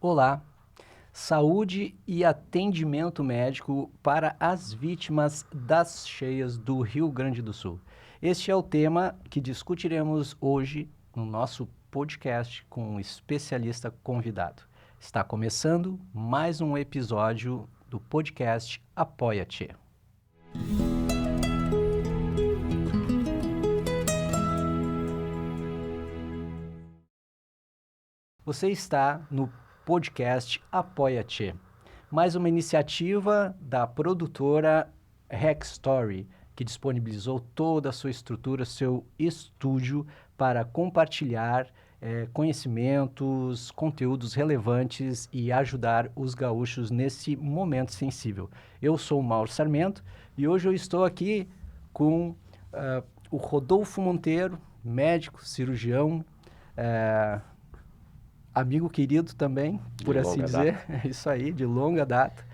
Olá, saúde e atendimento médico para as vítimas das cheias do Rio Grande do Sul. Este é o tema que discutiremos hoje no nosso podcast com um especialista convidado. Está começando mais um episódio do podcast Apoia-te. Você está no podcast Apoia-te, mais uma iniciativa da produtora Hack Story, que disponibilizou toda a sua estrutura, seu estúdio para compartilhar conhecimentos, conteúdos relevantes e ajudar os gaúchos nesse momento sensível. Eu sou o Mauro Sarmento e hoje eu estou aqui com o Rodolfo Monteiro, médico, cirurgião, amigo querido também, por assim dizer, é isso aí, de longa data.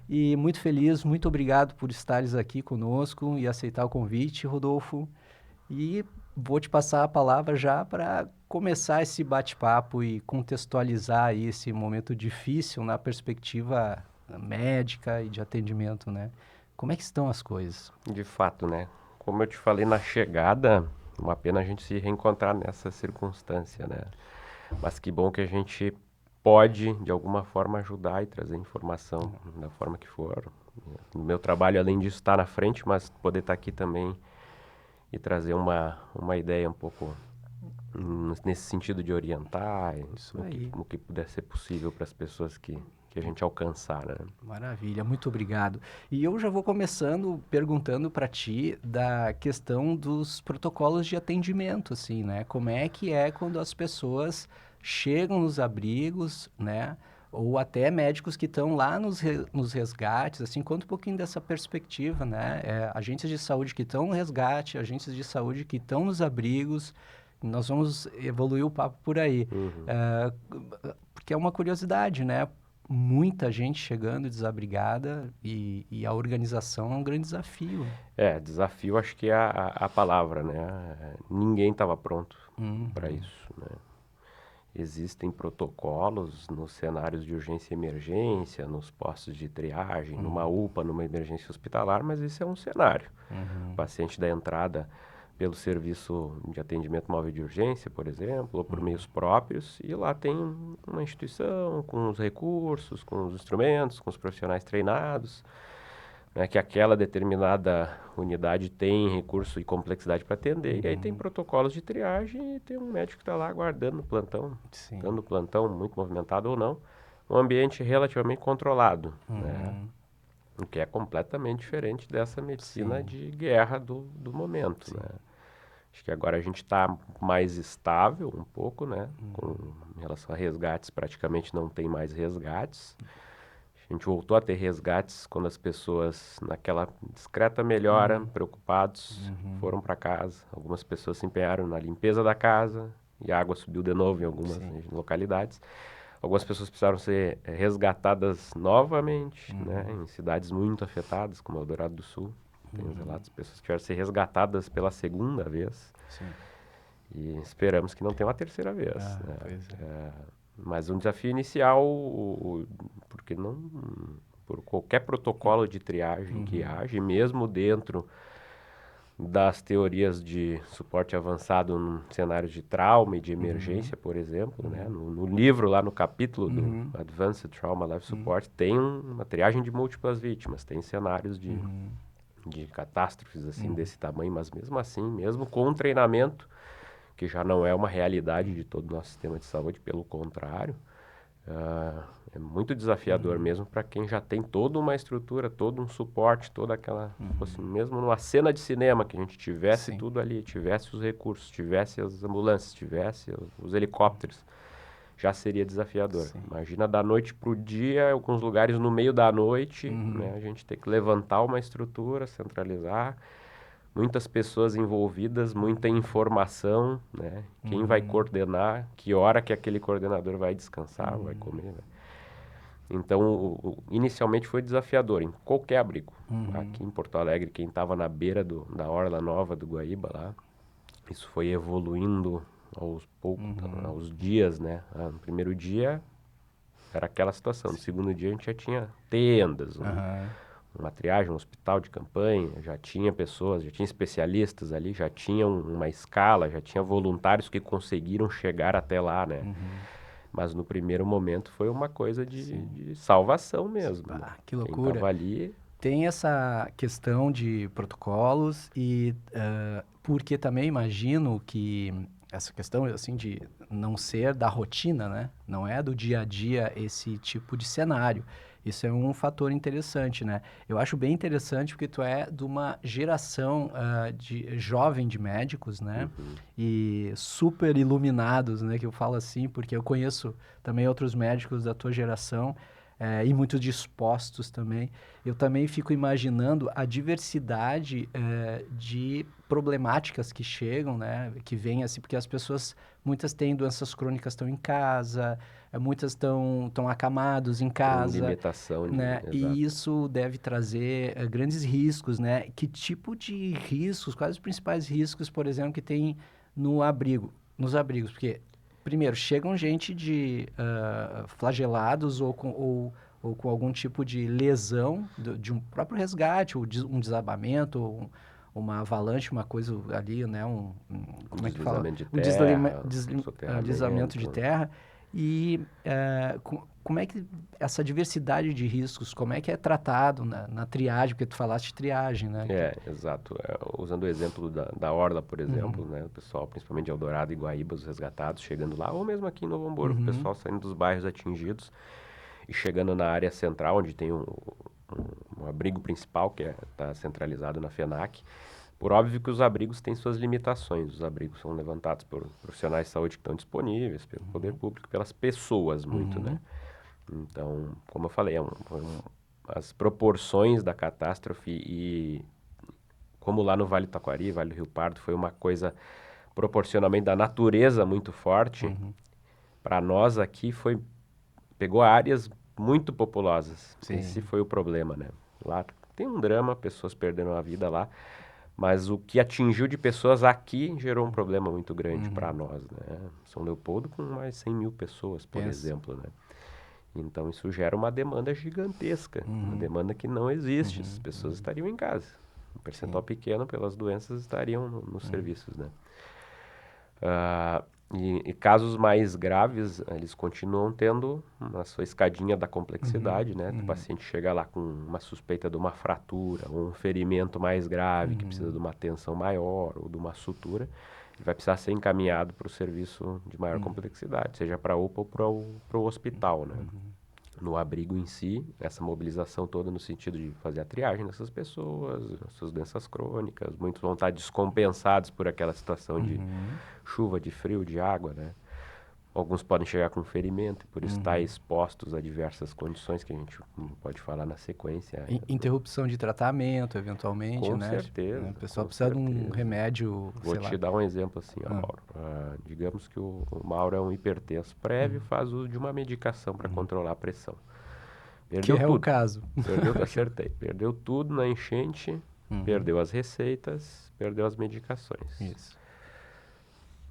E muito feliz, muito obrigado por estares aqui conosco e aceitar o convite, Rodolfo. E vou te passar a palavra já para começar esse bate-papo e contextualizar aí esse momento difícil na perspectiva médica e de atendimento, né? Como é que estão as coisas? De fato, né? Como eu te falei na chegada, uma pena a gente se reencontrar nessa circunstância, né? Mas que bom que a gente pode, de alguma forma, ajudar e trazer informação da forma que for. No meu trabalho, além disso, estar na frente, mas poder estar aqui também e trazer uma ideia um pouco nesse sentido de orientar, no que puder ser possível para as pessoas que a gente alcançar, né? Maravilha, muito obrigado. E eu já vou começando perguntando para ti da questão dos protocolos de atendimento, assim, né? Como é que é quando as pessoas chegam nos abrigos, né? Ou até médicos que estão lá nos resgates, assim, conta um pouquinho dessa perspectiva, né? Agências de saúde que estão no resgate, agências de saúde que estão nos abrigos, nós vamos evoluir o papo por aí. Porque é uma curiosidade, né? Muita gente chegando desabrigada e a organização é um grande desafio. Desafio acho que é a palavra, né? Ninguém estava pronto para isso, né? Existem protocolos nos cenários de urgência e emergência, nos postos de triagem, numa UPA, numa emergência hospitalar, mas esse é um cenário. O paciente dá entrada pelo serviço de atendimento móvel de urgência, por exemplo, ou por meios próprios, e lá tem uma instituição com os recursos, com os instrumentos, com os profissionais treinados, né, que aquela determinada unidade tem recurso e complexidade para atender, e aí tem protocolos de triagem e tem um médico que está lá aguardando no plantão, dando plantão muito movimentado ou não, um ambiente relativamente controlado, né? O que é completamente diferente dessa medicina de guerra do momento, né? Acho que agora a gente está mais estável um pouco, né? Em relação a resgates, praticamente não tem mais resgates. A gente voltou a ter resgates quando as pessoas, naquela discreta melhora, preocupados, foram para casa. Algumas pessoas se empenharam na limpeza da casa e a água subiu de novo em algumas localidades. Algumas pessoas precisaram ser resgatadas novamente, né, em cidades muito afetadas, como Eldorado do Sul. Tem os relatos de pessoas que tiveram que ser resgatadas pela segunda vez. E esperamos que não tenha uma terceira vez. Né? Mas um desafio inicial, porque não, por qualquer protocolo de triagem que age, mesmo dentro das teorias de suporte avançado em cenários de trauma e de emergência, por exemplo, né? No livro, lá no capítulo do Advanced Trauma Life Support, tem uma triagem de múltiplas vítimas, tem cenários de catástrofes assim desse tamanho, mas mesmo assim, mesmo com um treinamento, que já não é uma realidade de todo o nosso sistema de saúde, pelo contrário, é muito desafiador mesmo para quem já tem toda uma estrutura, todo um suporte, toda aquela... Assim, mesmo numa cena de cinema, que a gente tivesse tudo ali, tivesse os recursos, tivesse as ambulâncias, tivesse os helicópteros, já seria desafiador. Imagina da noite para o dia, alguns lugares no meio da noite, né, a gente tem que levantar uma estrutura, centralizar, muitas pessoas envolvidas, muita informação, né? Quem vai coordenar, que hora que aquele coordenador vai descansar, vai comer, né? Então, inicialmente foi desafiador em qualquer abrigo. Aqui em Porto Alegre, quem estava na beira da Orla Nova do Guaíba lá, isso foi evoluindo aos poucos, aos dias, né? No primeiro dia, era aquela situação. No segundo dia a gente já tinha tendas, uma triagem, um hospital de campanha, já tinha pessoas, já tinha especialistas ali, já tinha uma escala, já tinha voluntários que conseguiram chegar até lá, né? Mas no primeiro momento foi uma coisa de salvação mesmo, né? Que Quem loucura. tava ali... Tem essa questão de protocolos e porque também imagino que essa questão assim de não ser da rotina, né? Não é do dia a dia esse tipo de cenário. Isso é um fator interessante, né? Eu acho bem interessante porque tu é de uma geração de jovem de médicos, né? E super iluminados, né? Que eu falo assim, porque eu conheço também outros médicos da tua geração e muito dispostos também. Eu também fico imaginando a diversidade de problemáticas que chegam, né? Que vêm assim, porque as pessoas, muitas têm doenças crônicas, estão em casa, muitas estão acamados em casa. Tem limitação, Né? exato. E isso deve trazer grandes riscos, né? Que tipo de riscos, quais os principais riscos, por exemplo, que tem no abrigo, nos abrigos? Porque, primeiro, chegam gente de flagelados ou com algum tipo de lesão de um próprio resgate, ou um desabamento, ou uma avalanche, uma coisa ali, né? Como é que fala? Deslizamento de terra, Deslizamento de soterramento. terra. E como é que essa diversidade de riscos, como é que é tratado na triagem? Porque tu falaste de triagem, né? Exato. Usando o exemplo da Orla, por exemplo, né? O pessoal, principalmente de Eldorado e Guaíba, os resgatados, chegando lá, ou mesmo aqui em Novo Hamburgo, o pessoal saindo dos bairros atingidos e chegando na área central, onde tem um abrigo principal, que está centralizado na FENAC. Por óbvio que os abrigos têm suas limitações. Os abrigos são levantados por profissionais de saúde que estão disponíveis, pelo poder público, pelas pessoas muito, né? Então, como eu falei, as proporções da catástrofe e como lá no Vale do Taquari, Vale do Rio Pardo, foi uma coisa proporcionalmente da natureza muito forte. Para nós aqui pegou áreas muito populosas. Esse foi o problema, né? Lá tem um drama, pessoas perderam a vida lá. Mas o que atingiu de pessoas aqui gerou um problema muito grande para nós, né? São Leopoldo com mais 100 mil pessoas, por exemplo, né? Então isso gera uma demanda gigantesca, uma demanda que não existe. As pessoas estariam em casa. Um percentual pequeno pelas doenças estariam nos serviços, né? E casos mais graves, eles continuam tendo a sua escadinha da complexidade, né? O paciente chega lá com uma suspeita de uma fratura, ou um ferimento mais grave, que precisa de uma atenção maior, ou de uma sutura, ele vai precisar ser encaminhado para o serviço de maior complexidade, seja para a UPA ou para o hospital, né? No abrigo em si, essa mobilização toda no sentido de fazer a triagem dessas pessoas, suas doenças crônicas, muitos vão estar descompensados por aquela situação de chuva, de frio, de água, né? Alguns podem chegar com ferimento, por estar expostos a diversas condições que a gente pode falar na sequência. Interrupção de tratamento, eventualmente, com né? certeza. O pessoal precisa de um remédio, Vou te dar um exemplo assim, Mauro. Digamos que o Mauro é um hipertenso prévio, faz uso de uma medicação para controlar a pressão. Perdeu que é tudo. o caso. Acertei. Perdeu tudo na enchente, perdeu as receitas, perdeu as medicações. Isso.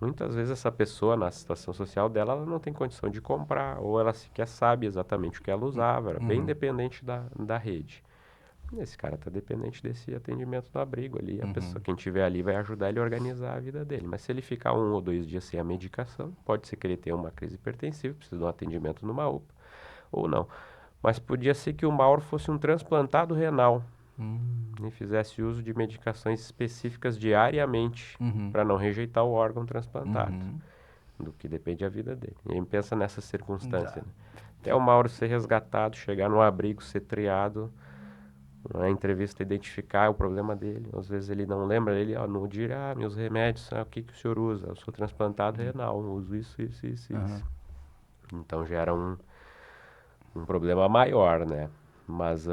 Muitas vezes essa pessoa, na situação social dela, ela não tem condição de comprar, ou ela sequer sabe exatamente o que ela usava, era bem dependente da rede. Esse cara está dependente desse atendimento no abrigo ali. A pessoa, quem estiver ali, vai ajudar ele a organizar a vida dele. Mas se ele ficar 1 ou 2 dias sem a medicação, pode ser que ele tenha uma crise hipertensiva, precisa de um atendimento numa UPA, ou não. Mas podia ser que o Mauro fosse um transplantado renal e fizesse uso de medicações específicas diariamente para não rejeitar o órgão transplantado, do que depende da vida dele. E aí pensa nessa circunstância. Né? Até o Mauro ser resgatado, chegar no abrigo, ser triado, na entrevista identificar o problema dele. Às vezes ele não lembra, ele no dia, meus remédios, o que o senhor usa? Eu sou transplantado renal, uso isso. Então gera um problema maior, né? Mas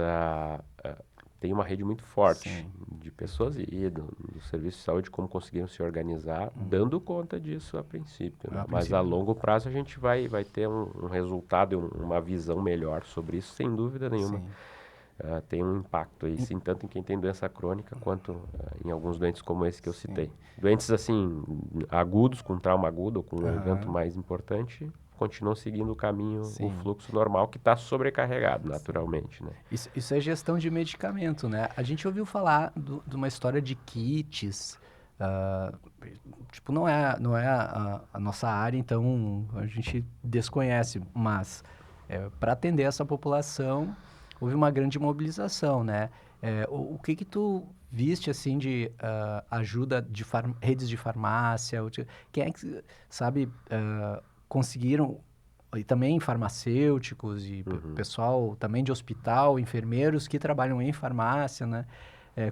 tem uma rede muito forte de pessoas e do serviço de saúde, como conseguiram se organizar, dando conta disso a princípio. Né? Mas a longo prazo a gente vai ter um resultado e uma visão melhor sobre isso, sem dúvida nenhuma. Tem um impacto aí, sim, tanto em quem tem doença crônica, quanto em alguns doentes como esse que eu citei. Doentes, assim, agudos, com trauma agudo, ou com um evento mais importante, continuam seguindo o caminho, Sim. o fluxo normal, que está sobrecarregado naturalmente, né? Isso é gestão de medicamento, né? A gente ouviu falar de uma história de kits, ah, tipo, não é a nossa área, então a gente desconhece, mas para atender essa população, houve uma grande mobilização, né? O que tu viste, assim, de ajuda de redes de farmácia? Quem é que, sabe, conseguiram e também farmacêuticos e pessoal também de hospital, enfermeiros que trabalham em farmácia, né?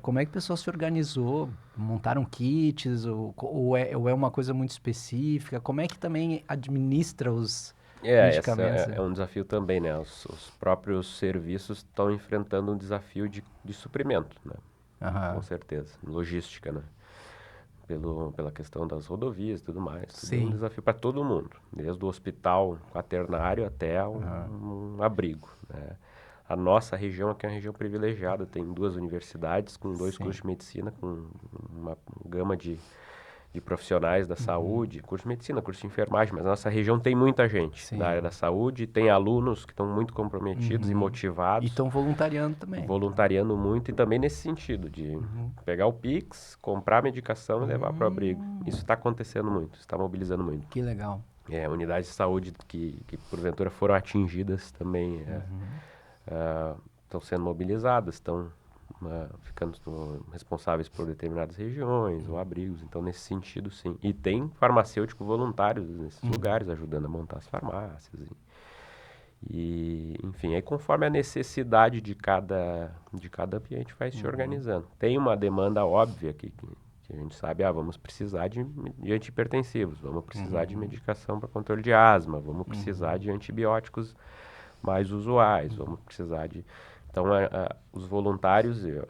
Como é que o pessoal se organizou? Montaram kits ou é uma coisa muito específica? Como é que também administra os Essa medicamentos? é um desafio também, né? Os próprios serviços estão enfrentando um desafio de suprimento, né? Com Aham. certeza. Logística, né? Pela questão das rodovias e tudo mais. Tudo é um Sim. desafio para todo mundo, desde o hospital quaternário até Aham. um abrigo, né? A nossa região aqui é uma região privilegiada, tem 2 universidades com 2 Sim. cursos de medicina, com uma gama de profissionais da saúde, curso de medicina, curso de enfermagem, mas a nossa região tem muita gente da área Sim. da saúde, tem alunos que estão muito comprometidos e E motivados, estão voluntariando também. voluntariando muito e também nesse sentido de pegar o Pix, comprar a medicação e levar para o abrigo. Isso está acontecendo muito, está mobilizando muito. Que legal. Unidades de saúde que porventura foram atingidas também estão sendo mobilizadas, estão ficando responsáveis por determinadas regiões ou abrigos, então nesse sentido sim. E tem farmacêutico voluntários nesses lugares ajudando a montar as farmácias. Enfim, aí conforme a necessidade de cada ambiente vai se organizando. Tem uma demanda óbvia que a gente sabe, vamos precisar de antihipertensivos, vamos precisar de medicação para controle de asma, vamos precisar de antibióticos mais usuais, vamos precisar de... Então, os voluntários e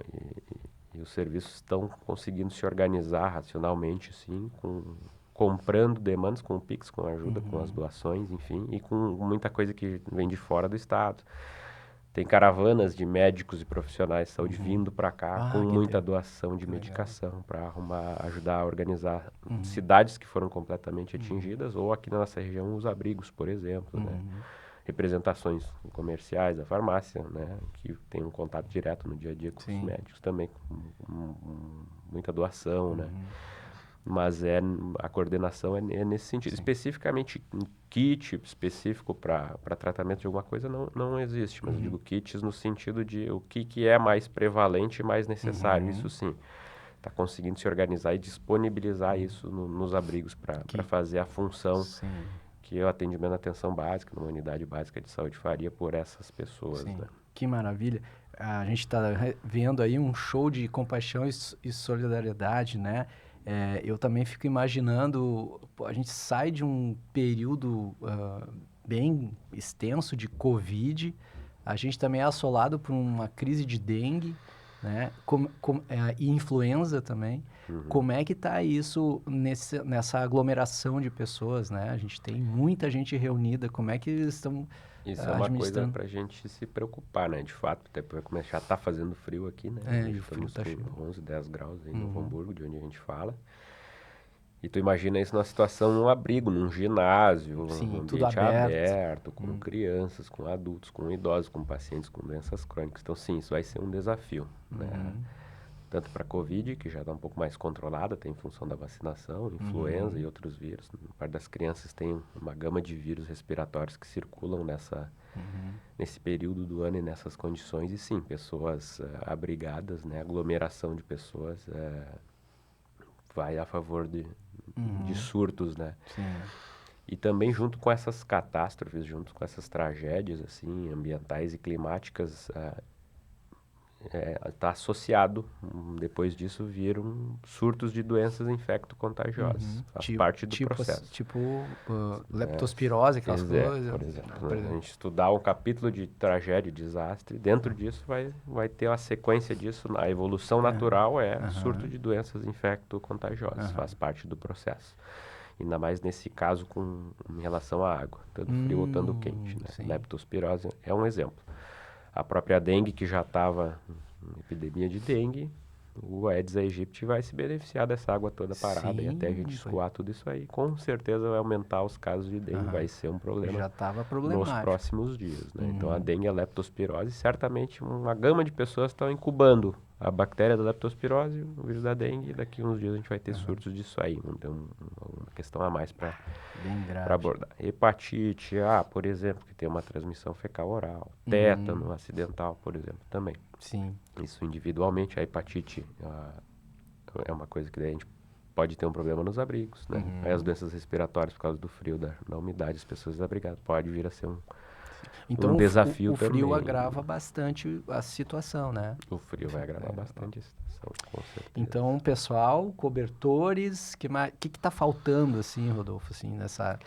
os serviços estão conseguindo se organizar racionalmente, assim, comprando demandas com o Pix, com a ajuda, com as doações, enfim, e com muita coisa que vem de fora do estado. Tem caravanas de médicos e profissionais de saúde vindo para cá com muita doação de medicação para ajudar a organizar cidades que foram completamente atingidas, ou aqui na nossa região os abrigos, por exemplo, né? Representações comerciais da farmácia, né? Que tem um contato direto no dia a dia com os médicos também, com muita doação, né? Mas a coordenação é nesse sentido. Especificamente um kit específico para tratamento de alguma coisa não existe, mas eu digo kits no sentido de o que é mais prevalente e mais necessário. Isso sim, está conseguindo se organizar e disponibilizar isso nos abrigos para fazer a função que o atendimento à atenção básica, numa unidade básica de saúde, faria por essas pessoas. Né? Que maravilha. A gente está vendo aí um show de compaixão e solidariedade, né? Eu também fico imaginando, a gente sai de um período bem extenso de Covid, a gente também é assolado por uma crise de dengue, né? E influenza também. Como é que está isso nessa aglomeração de pessoas, né? A gente tem muita gente reunida, como é que eles estão Isso é uma coisa administrando? para a gente se preocupar, né? De fato, até porque já está fazendo frio aqui, né? E o frio Estamos tá com 11, 10 graus aí em Novo Hamburgo, de onde a gente fala. E tu imagina isso numa situação, num abrigo, num ginásio, Sim, um tudo ambiente aberto. aberto, com crianças, com adultos, com idosos, com pacientes com doenças crônicas. Então, sim, isso vai ser um desafio, né? Tanto para a Covid, que já está um pouco mais controlada, tem em função da vacinação, influenza e outros vírus. A parte das crianças tem uma gama de vírus respiratórios que circulam nesse período do ano e nessas condições. E sim, pessoas abrigadas, né? Aglomeração de pessoas vai a favor de surtos, né? Sim. E também junto com essas catástrofes, junto com essas tragédias assim, ambientais e climáticas, está associado, depois disso viram surtos de doenças infecto-contagiosas. Faz parte do processo. Tipo leptospirose, aquelas coisas. Por exemplo, né? A gente estudar um capítulo de tragédia, desastre, dentro disso vai ter a sequência disso. A evolução natural surto de doenças infecto-contagiosas, faz parte do processo. Ainda mais nesse caso em relação à água, tanto frio ou tanto quente. Né? Leptospirose é um exemplo. A própria dengue, que já estava em epidemia de dengue, o Aedes aegypti vai se beneficiar dessa água toda parada e até a gente Sim, escoar tudo isso aí. Com certeza vai aumentar os casos de dengue, vai ser um problema já estava nos problemático. próximos dias, né? Então a dengue e a leptospirose, certamente uma gama de pessoas estão incubando a bactéria da leptospirose, o vírus da dengue, e daqui a uns dias a gente vai ter surtos disso aí. Então, uma questão a mais para abordar. Hepatite A, por exemplo, que tem uma transmissão fecal oral. Tétano acidental, por exemplo, também. Sim. Isso individualmente, a hepatite é uma coisa que daí a gente pode ter um problema nos abrigos, né? Aí as doenças respiratórias, por causa do frio, da umidade, as pessoas desabrigadas, pode vir a ser Então, desafio o frio também. agrava bastante a situação, né? O frio vai agravar bastante a situação, com certeza. Então, pessoal, cobertores, que tá faltando, assim, Rodolfo, assim, nessa...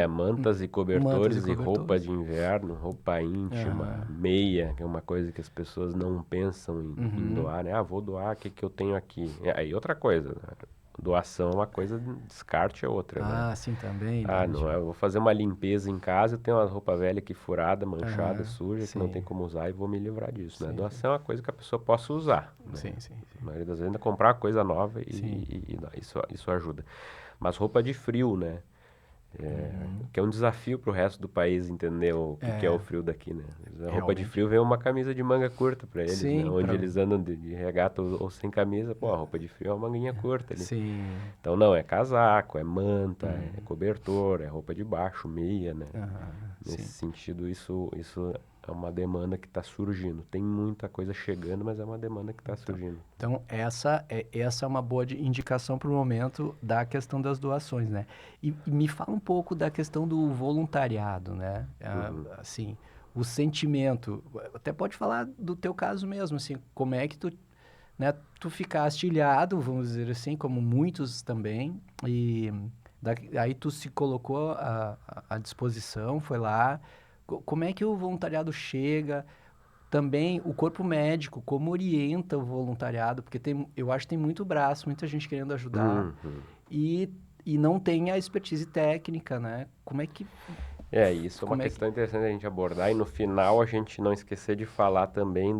Mantas e cobertores e roupa cobertores. de inverno, roupa íntima, meia, que é uma coisa que as pessoas não pensam em doar, né? Ah, vou doar, o que eu tenho aqui? Aí outra coisa, né? Doação é uma coisa, descarte é outra, né? Sim, também. Ah, não, eu vou fazer uma limpeza em casa, eu tenho uma roupa velha aqui furada, manchada, suja, que não tem como usar e vou me livrar disso, né? Doação é uma coisa que a pessoa possa usar, né? Sim. A maioria das vezes ainda comprar uma coisa nova e isso ajuda. Mas roupa de frio, né? Que é um desafio para o resto do país entender o que é o frio daqui, né? A roupa de frio vem uma camisa de manga curta para eles, né? Onde eles andam de regata ou sem camisa, pô, a roupa de frio é uma manguinha curta ali. Sim. Então não, é casaco, é manta, é cobertor, é roupa de baixo, meia, né? Nesse sentido, isso é uma demanda que está surgindo. Tem muita coisa chegando, mas é uma demanda que está surgindo. Então, essa é uma boa indicação para o momento da questão das doações, né? E me fala um pouco da questão do voluntariado, né? Assim, o sentimento, até pode falar do teu caso mesmo, assim, como é que tu ficaste ilhado, vamos dizer assim, como muitos também, e aí tu se colocou à disposição, foi lá. Como é que o voluntariado chega? Também o corpo médico, como orienta o voluntariado, porque eu acho que tem muito braço, muita gente querendo ajudar e não tem a expertise técnica, né? Como é que... Isso é uma questão interessante a gente abordar e no final a gente não esquecer de falar também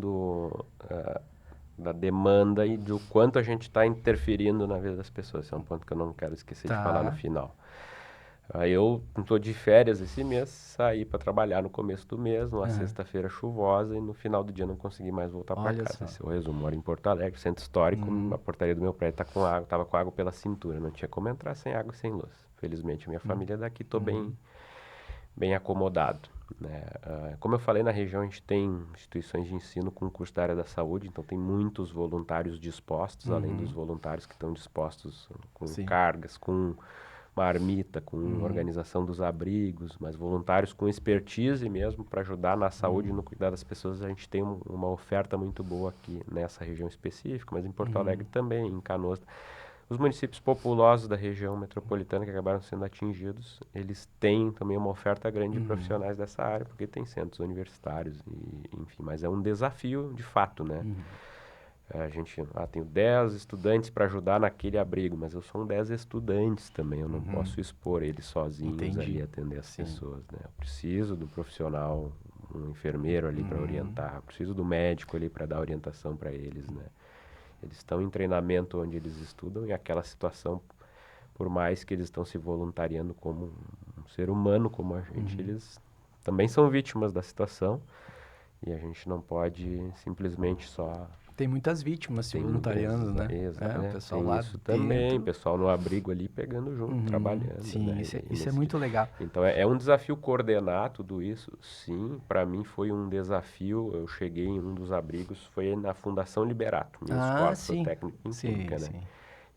da demanda e do quanto a gente está interferindo na vida das pessoas. Esse é um ponto que eu não quero esquecer de falar no final. Aí eu estou de férias esse mês, saí para trabalhar no começo do mês, numa sexta-feira chuvosa, e no final do dia não consegui mais voltar para casa. Esse é o resumo. Moro em Porto Alegre, centro histórico, a portaria do meu prédio estava com água pela cintura, não tinha como entrar sem água e sem luz. Felizmente, minha família é daqui, estou bem acomodado, né? Como eu falei, na região a gente tem instituições de ensino com curso da área da saúde, então tem muitos voluntários dispostos, além dos voluntários que estão dispostos com cargas, com marmita, com organização dos abrigos, mas voluntários com expertise mesmo para ajudar na saúde e no cuidado das pessoas. A gente tem uma oferta muito boa aqui nessa região específica, mas em Porto Alegre também, em Canoas. Os municípios populosos da região metropolitana que acabaram sendo atingidos, eles têm também uma oferta grande de profissionais dessa área, porque tem centros universitários, enfim, mas é um desafio de fato, né? A gente, tenho 10 estudantes para ajudar naquele abrigo, mas eu sou 10 estudantes também, eu não posso expor eles sozinhos ali, atender as pessoas, né? Eu preciso do profissional, um enfermeiro ali para orientar, eu preciso do médico ali para dar orientação para eles, né? Eles estão em treinamento onde eles estudam e aquela situação, por mais que eles estão se voluntariando como um ser humano, como a gente, eles também são vítimas da situação e a gente não pode simplesmente só... Tem muitas vítimas se voluntariando, né? Exato, o pessoal tem lá isso dentro. também, pessoal no abrigo ali pegando junto, trabalhando. Sim, né? isso é muito legal. Então é um desafio coordenar tudo isso, sim. Para mim foi um desafio. Eu cheguei em um dos abrigos, foi na Fundação Liberato, minha escola, sou técnico em química, né?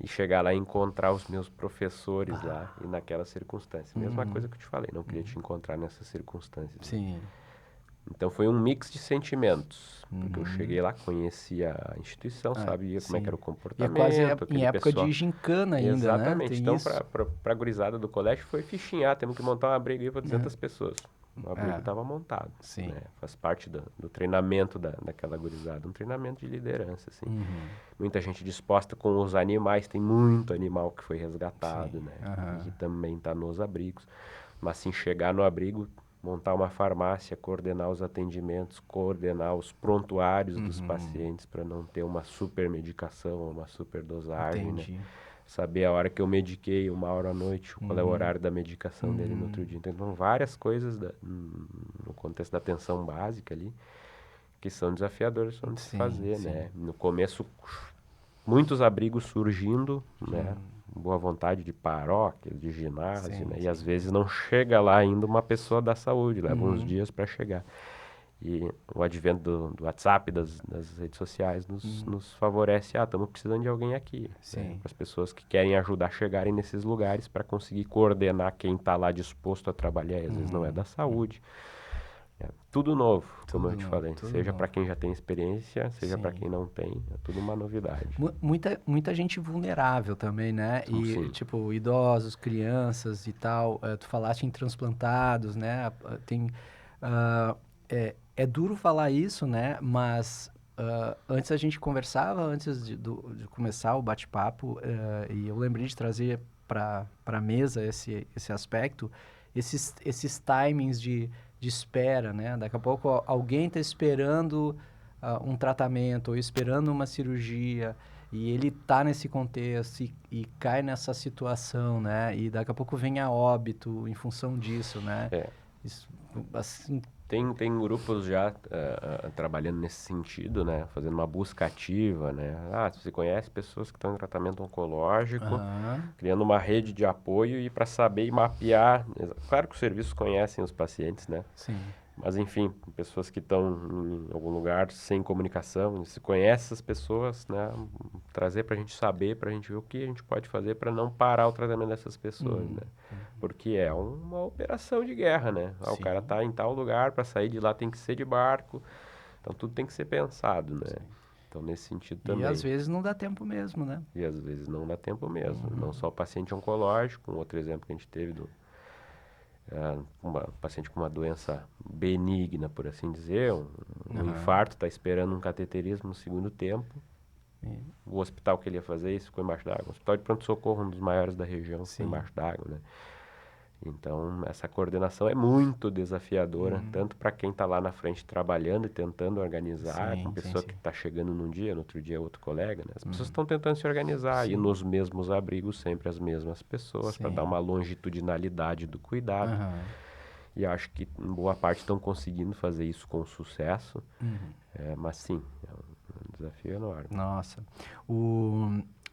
E chegar lá e encontrar os meus professores lá e naquela circunstância. Mesma coisa que eu te falei, não queria te encontrar nessas circunstâncias. Sim. Então foi um mix de sentimentos, porque eu cheguei lá, conhecia a instituição, sabia como é que era o comportamento. E é quase em época pessoal... de gincana ainda, Exatamente. né? Tem Então, isso. para a gurizada do colégio foi fichinhar, temos que montar um abrigo aí para 200 pessoas. O abrigo estava montado. Sim. Né? Faz parte do treinamento daquela gurizada, um treinamento de liderança, assim. Muita gente disposta com os animais, tem muito animal que foi resgatado, né? E que também está nos abrigos. Mas, assim, chegar no abrigo... montar uma farmácia, coordenar os atendimentos, coordenar os prontuários dos pacientes para não ter uma supermedicação, uma superdosagem, né? Entendi. Saber a hora que eu mediquei, 1 hora à noite, qual é o horário da medicação dele no outro dia. Então, várias coisas no contexto da atenção básica ali, que são desafiadoras de se fazer, né? No começo, muitos abrigos surgindo, né? Boa vontade de paróquia, de ginásio, né? E às vezes não chega lá ainda uma pessoa da saúde, leva uns dias para chegar. E o advento do WhatsApp, das redes sociais, nos favorece. Estamos precisando de alguém aqui. Né? Para as pessoas que querem ajudar a chegarem nesses lugares para conseguir coordenar quem está lá disposto a trabalhar. E às vezes não é da saúde. É tudo novo, como eu te falei. Seja para quem já tem experiência, seja para quem não tem. É tudo uma novidade. Muita gente vulnerável também, né? E, tipo, idosos, crianças e tal. Tu falaste em transplantados, né? Tem... É duro falar isso, né? Mas antes a gente conversava, antes de começar o bate-papo, e eu lembrei de trazer para a mesa esse aspecto, esses timings de espera, né? Daqui a pouco alguém está esperando um tratamento ou esperando uma cirurgia e ele está nesse contexto e cai nessa situação, né? E daqui a pouco vem a óbito em função disso, né? Isso, assim... Tem grupos já trabalhando nesse sentido, né? Fazendo uma busca ativa, né? Se você conhece pessoas que estão em tratamento oncológico, criando uma rede de apoio e para saber e mapear... Claro que os serviços conhecem os pacientes, né? Sim. Mas, enfim, pessoas que estão em algum lugar sem comunicação, se conhece essas pessoas, né? Trazer para a gente saber, para a gente ver o que a gente pode fazer para não parar o tratamento dessas pessoas, né? Porque é uma operação de guerra, né? O cara está em tal lugar, para sair de lá tem que ser de barco. Então, tudo tem que ser pensado, né? Então, nesse sentido também. E às vezes não dá tempo mesmo, né? E às vezes não dá tempo mesmo. Não só o paciente oncológico, um outro exemplo que a gente teve uma paciente com uma doença benigna, por assim dizer, um infarto, está esperando um cateterismo no segundo tempo. O hospital que ele ia fazer isso ficou embaixo d'água. O hospital de pronto-socorro, um dos maiores da região, ficou embaixo d'água, né? Então, essa coordenação é muito desafiadora, tanto para quem está lá na frente trabalhando e tentando organizar, com pessoa que está chegando num dia, no outro dia é outro colega, né? As pessoas estão tentando se organizar e nos mesmos abrigos sempre as mesmas pessoas, para dar uma longitudinalidade do cuidado. E acho que em boa parte estão conseguindo fazer isso com sucesso, mas sim, é um desafio enorme. Nossa,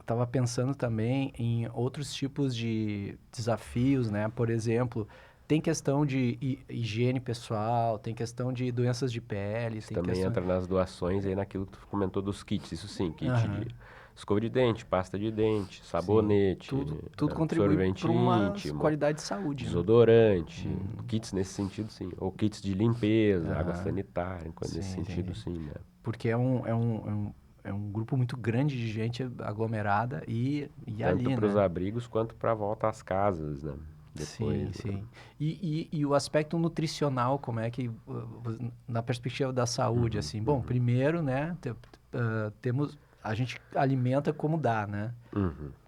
estava pensando também em outros tipos de desafios, né? Por exemplo, tem questão de higiene pessoal, tem questão de doenças de pele. Isso também entra nas doações e naquilo que tu comentou dos kits. Isso sim, kit de escova de dente, pasta de dente, sabonete, tudo contribui para uma íntimo, qualidade de saúde. Desodorante, kits nesse sentido sim. Ou kits de limpeza, água sanitária, nesse sentido sim, né? Porque é um grupo muito grande de gente aglomerada e ali, né? Tanto para os abrigos quanto para a volta às casas, né? Depois, sim. E o aspecto nutricional, como é que, na perspectiva da saúde, assim, bom, primeiro, né, a gente alimenta como dá, né?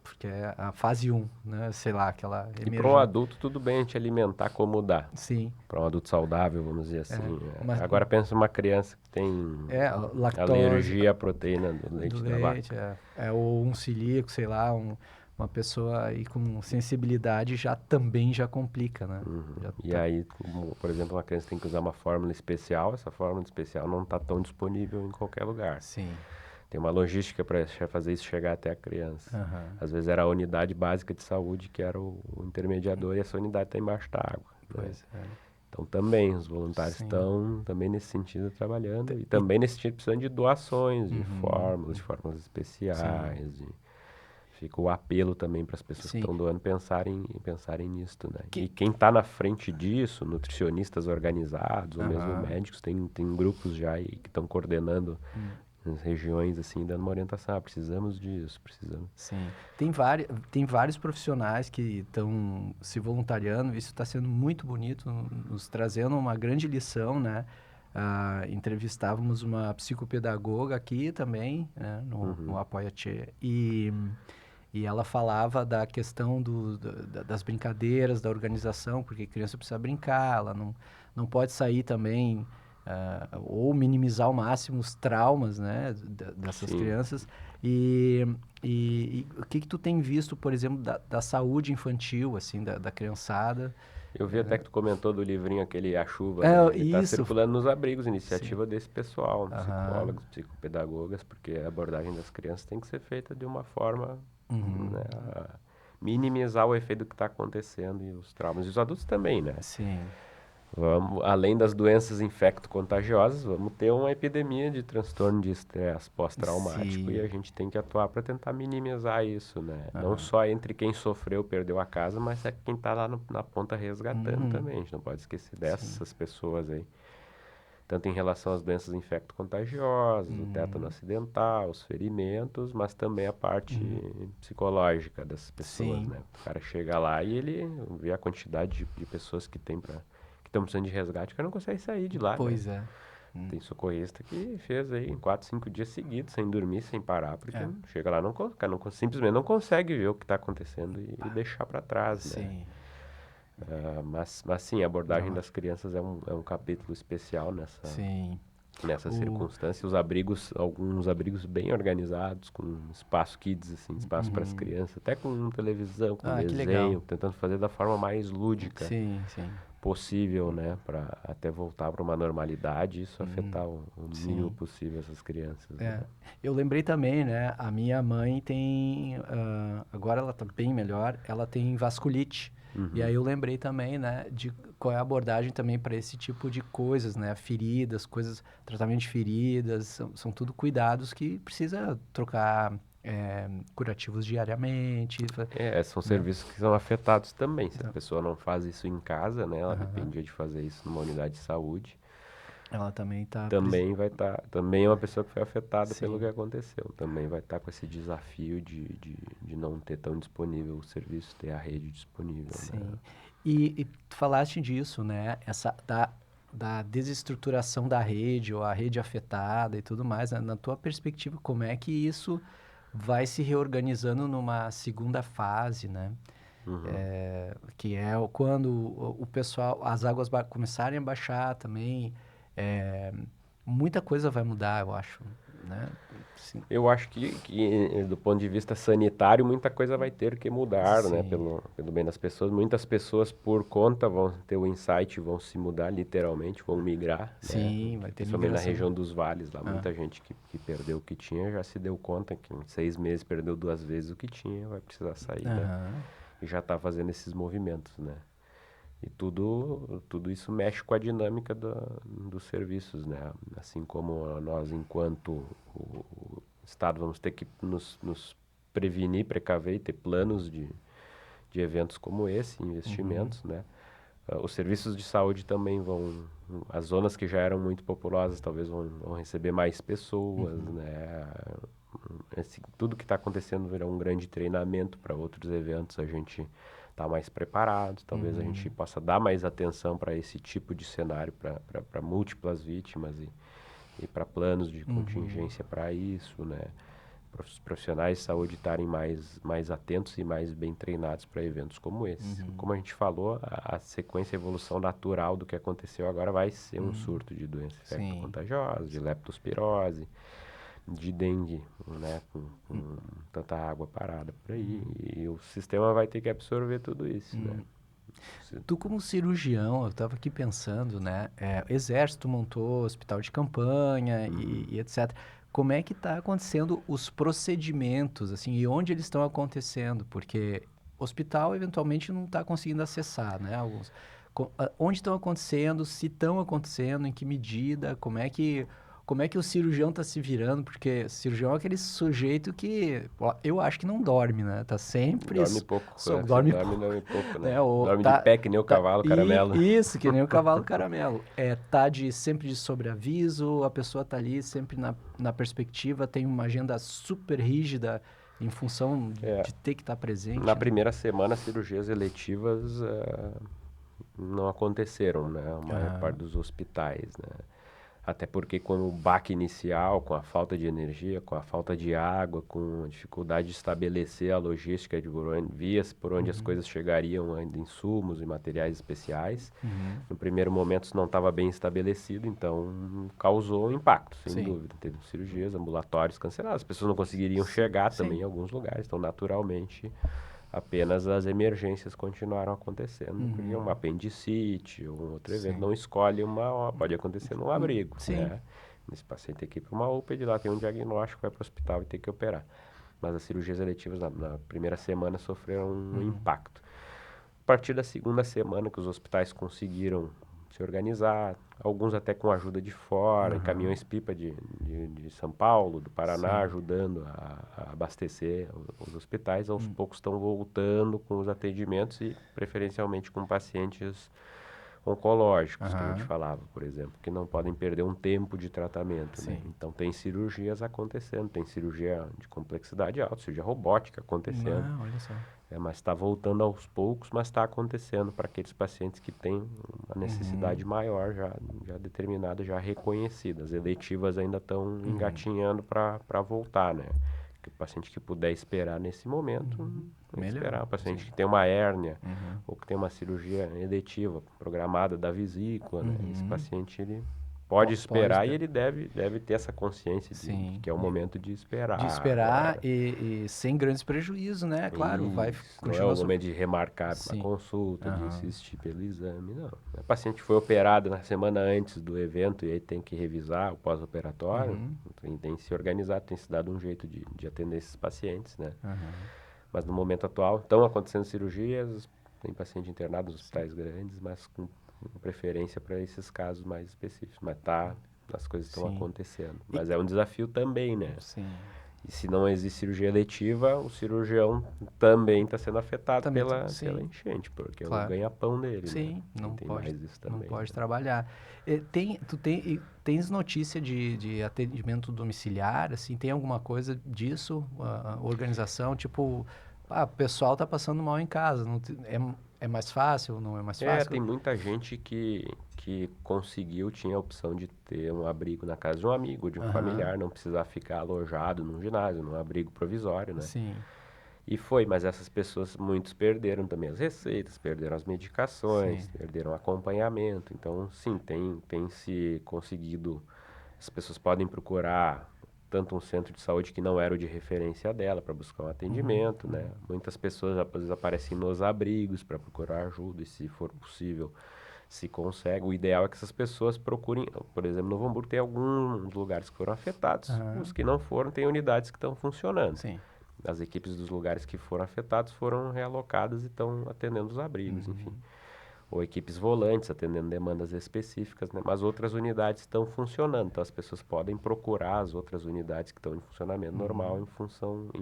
Porque é a fase 1, né? Sei lá, aquela E para um adulto, tudo bem a gente alimentar como dá. Sim. Para um adulto saudável, vamos dizer assim. Mas... Agora pensa uma criança que tem lactose, alergia à proteína do leite da vaca. Ou um celíaco, sei lá, uma pessoa aí com sensibilidade também já complica, né? E aí, por exemplo, uma criança tem que usar uma fórmula especial, essa fórmula especial não está tão disponível em qualquer lugar. Sim. Tem uma logística para fazer isso chegar até a criança. Às vezes era a unidade básica de saúde que era o intermediador e essa unidade está embaixo da água. Pois né? Então também os voluntários estão também nesse sentido trabalhando e também nesse sentido precisando de doações, de fórmulas especiais. Fica o apelo também para as pessoas que estão doando pensarem nisso, né? E quem está na frente disso, nutricionistas organizados, ou mesmo médicos, tem grupos já aí que estão coordenando nas regiões, assim, dando uma orientação. Precisamos disso, precisamos. Sim. Tem vários profissionais que estão se voluntariando. Isso está sendo muito bonito, nos trazendo uma grande lição, né? Entrevistávamos uma psicopedagoga aqui também, né? No Apoia-Tchê. E ela falava da questão das brincadeiras, da organização, porque a criança precisa brincar, ela não pode sair também, ou minimizar ao máximo os traumas, né, dessas Sim. crianças. E o que tu tem visto, por exemplo, da saúde infantil, assim, da criançada? Eu vi até que tu comentou do livrinho aquele A Chuva, né? Ele está Isso. circulando nos abrigos, Sim. iniciativa desse pessoal, Aham. psicólogos, psicopedagogas, porque a abordagem das crianças tem que ser feita de uma forma, né, a minimizar o efeito do que está acontecendo e os traumas. E os adultos também, né? Sim. Vamos, além das doenças infecto-contagiosas, vamos ter uma epidemia de transtorno de estresse pós-traumático e a gente tem que atuar para tentar minimizar isso, né? Não só entre quem sofreu, perdeu a casa, mas é quem está lá na ponta resgatando também. A gente não pode esquecer dessas pessoas aí. Tanto em relação às doenças infecto-contagiosas, o tétano acidental, os ferimentos, mas também a parte psicológica dessas pessoas, Sim. né? O cara chega lá e ele vê a quantidade de pessoas que tem para que estão precisando de resgate, o cara não consegue sair de lá, Pois né? é. Tem socorrista que fez aí em 4, 5 dias seguidos, sem dormir, sem parar, porque chega lá, simplesmente não consegue ver o que está acontecendo e deixar para trás, né? Sim. Mas sim, a abordagem das crianças é um capítulo especial nessa circunstância. Os abrigos, alguns abrigos bem organizados, com espaço kids, assim, espaço para as crianças, até com televisão, com desenho, tentando fazer da forma mais lúdica possível, né, para até voltar para uma normalidade e isso afetar o mínimo possível essas crianças. Né? Eu lembrei também, né, a minha mãe tem, agora ela está bem melhor, ela tem vasculite. E aí eu lembrei também, né, de qual é a abordagem também para esse tipo de coisas, né, feridas, tratamento de feridas, são tudo cuidados que precisa trocar curativos diariamente. São serviços que são afetados também. Se a pessoa não faz isso em casa, né, ela dependia de fazer isso numa unidade de saúde. Ela também está... Também é uma pessoa que foi afetada pelo que aconteceu. Também vai estar com esse desafio de não ter tão disponível o serviço, ter a rede disponível. Sim. Né? E tu falaste disso, né? Da desestruturação da rede, ou a rede afetada e tudo mais. Né? Na tua perspectiva, como é que isso vai se reorganizando numa segunda fase, né? Que é quando o pessoal, as águas começarem a baixar também, muita coisa vai mudar, eu acho, né? Sim. Eu acho que do ponto de vista sanitário, muita coisa vai ter que mudar, né? Pelo bem das pessoas. Muitas pessoas, por conta, vão ter o insight, vão se mudar literalmente, vão migrar. Sim, né? vai ter Principalmente migração. na região dos vales, lá muita gente que perdeu o que tinha já se deu conta que em 6 meses perdeu 2 vezes o que tinha, vai precisar sair, né? E já está fazendo esses movimentos, né? E tudo isso mexe com a dinâmica dos serviços, né? Assim como nós, enquanto o Estado, vamos ter que nos prevenir, precaver e ter planos de eventos como esse, investimentos, né? Os serviços de saúde também as zonas que já eram muito populosas talvez vão receber mais pessoas, né? Tudo que está acontecendo virá um grande treinamento para outros eventos, a gente está mais preparado, talvez a gente possa dar mais atenção para esse tipo de cenário, para múltiplas vítimas e para planos de contingência para isso, né? Os profissionais de saúde estarem mais atentos e mais bem treinados para eventos como esse. Como a gente falou, a sequência, a evolução natural do que aconteceu agora vai ser um surto de doença infecto-contagiosa, de leptospirose, de dengue, né, com tanta água parada por aí, e o sistema vai ter que absorver tudo isso, né. Tu como cirurgião, eu estava aqui pensando, né, Exército montou hospital de campanha e etc. Como é que está acontecendo os procedimentos, assim, e onde eles estão acontecendo? Porque hospital, eventualmente, não está conseguindo acessar, né, alguns. Onde estão acontecendo, se estão acontecendo, em que medida, como é que o cirurgião está se virando? Porque cirurgião é aquele sujeito que eu acho que não dorme, né? Tá sempre... Dorme pouco, dorme pouco, né? né? Dorme de pé que nem o cavalo caramelo. Isso, que nem o cavalo caramelo. Tá sempre de sobreaviso, a pessoa tá ali sempre na perspectiva, tem uma agenda super rígida em função de ter que estar presente. Na primeira semana, cirurgias eletivas não aconteceram, né? A maior parte dos hospitais, né? Até porque com o baque inicial, com a falta de energia, com a falta de água, com a dificuldade de estabelecer a logística de vias por onde as coisas chegariam, ainda insumos e materiais especiais, no primeiro momento isso não estava bem estabelecido, então causou impacto, sem dúvida. Teve cirurgias, ambulatórios cancelados, as pessoas não conseguiriam chegar também em alguns lugares, então naturalmente apenas as emergências continuaram acontecendo, porque uma apendicite ou um outro evento não escolhe pode acontecer num abrigo, né? Esse paciente tem que ir para uma UPA, de lá tem um diagnóstico, vai para o hospital e tem que operar. Mas as cirurgias eletivas na primeira semana sofreram um impacto. A partir da segunda semana que os hospitais conseguiram se organizar, alguns até com ajuda de fora, caminhões-pipa de São Paulo, do Paraná, ajudando a abastecer os hospitais, aos poucos estão voltando com os atendimentos e preferencialmente com pacientes oncológicos, que a gente falava, por exemplo, que não podem perder um tempo de tratamento, né? Então tem cirurgias acontecendo, tem cirurgia de complexidade alta, cirurgia robótica acontecendo. Olha só. Mas está voltando aos poucos, mas está acontecendo para aqueles pacientes que têm uma necessidade maior, já determinada, já reconhecida. As eletivas ainda estão engatinhando para voltar, né? Que o paciente que puder esperar nesse momento, tem que esperar. O paciente que tem uma hérnia ou que tem uma cirurgia eletiva programada da vesícula, né? Esse paciente, ele pode esperar e ele deve ter essa consciência de que é o momento de esperar. De esperar e sem grandes prejuízos, né? Claro, vai Não é o momento de remarcar uma consulta, de insistir pelo exame, não. O paciente foi operado na semana antes do evento e aí tem que revisar o pós-operatório, tem que se organizar, tem se dado um jeito de atender esses pacientes, né? Mas no momento atual estão acontecendo cirurgias, tem paciente internado nos hospitais grandes, mas com preferência para esses casos mais específicos. Mas as coisas estão acontecendo. Mas é um desafio também, né? E se não existe cirurgia eletiva, o cirurgião também está sendo afetado pela enchente, porque é o ganha-pão dele, né? Não tem pode, mais isso também, não pode né? trabalhar. Tens notícia de atendimento domiciliar, assim, tem alguma coisa disso? A organização, tipo, o pessoal está passando mal em casa, é mais fácil, não é mais fácil? Tem muita gente que conseguiu, tinha a opção de ter um abrigo na casa de um amigo, de um familiar, não precisar ficar alojado num ginásio, num abrigo provisório, né? E mas essas pessoas, muitos perderam também as receitas, perderam as medicações, perderam o acompanhamento. Então, sim, tem se conseguido, as pessoas podem procurar tanto um centro de saúde que não era o de referência dela para buscar um atendimento, né? Muitas pessoas, às vezes, aparecem nos abrigos para procurar ajuda e, se for possível, se consegue. O ideal é que essas pessoas procurem, por exemplo, no Novo Hamburgo tem alguns lugares que foram afetados, os que não foram, tem unidades que estão funcionando. As equipes dos lugares que foram afetados foram realocadas e estão atendendo os abrigos, enfim. Ou equipes volantes atendendo demandas específicas, né? Mas outras unidades estão funcionando, então as pessoas podem procurar as outras unidades que estão em funcionamento normal em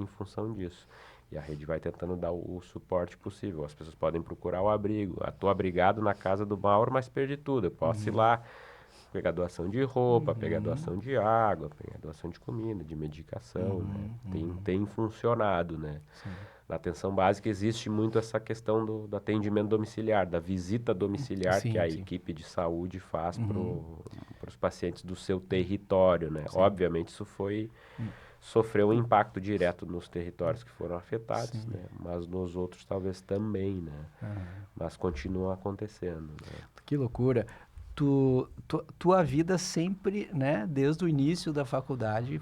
função disso. E a rede vai tentando dar o suporte possível. As pessoas podem procurar o abrigo. Estou abrigado na casa do Mauro, mas perdi tudo. Eu posso ir lá pegar doação de roupa, pegar doação de água, pegar doação de comida, de medicação, né? Tem funcionado, né? Na atenção básica existe muito essa questão do atendimento domiciliar, da visita domiciliar que a equipe de saúde faz para os pacientes do seu território, né? Obviamente isso sofreu um impacto direto nos territórios que foram afetados, né? Mas nos outros talvez também, né? Mas continua acontecendo, né? Que loucura. Tua vida sempre, né, desde o início da faculdade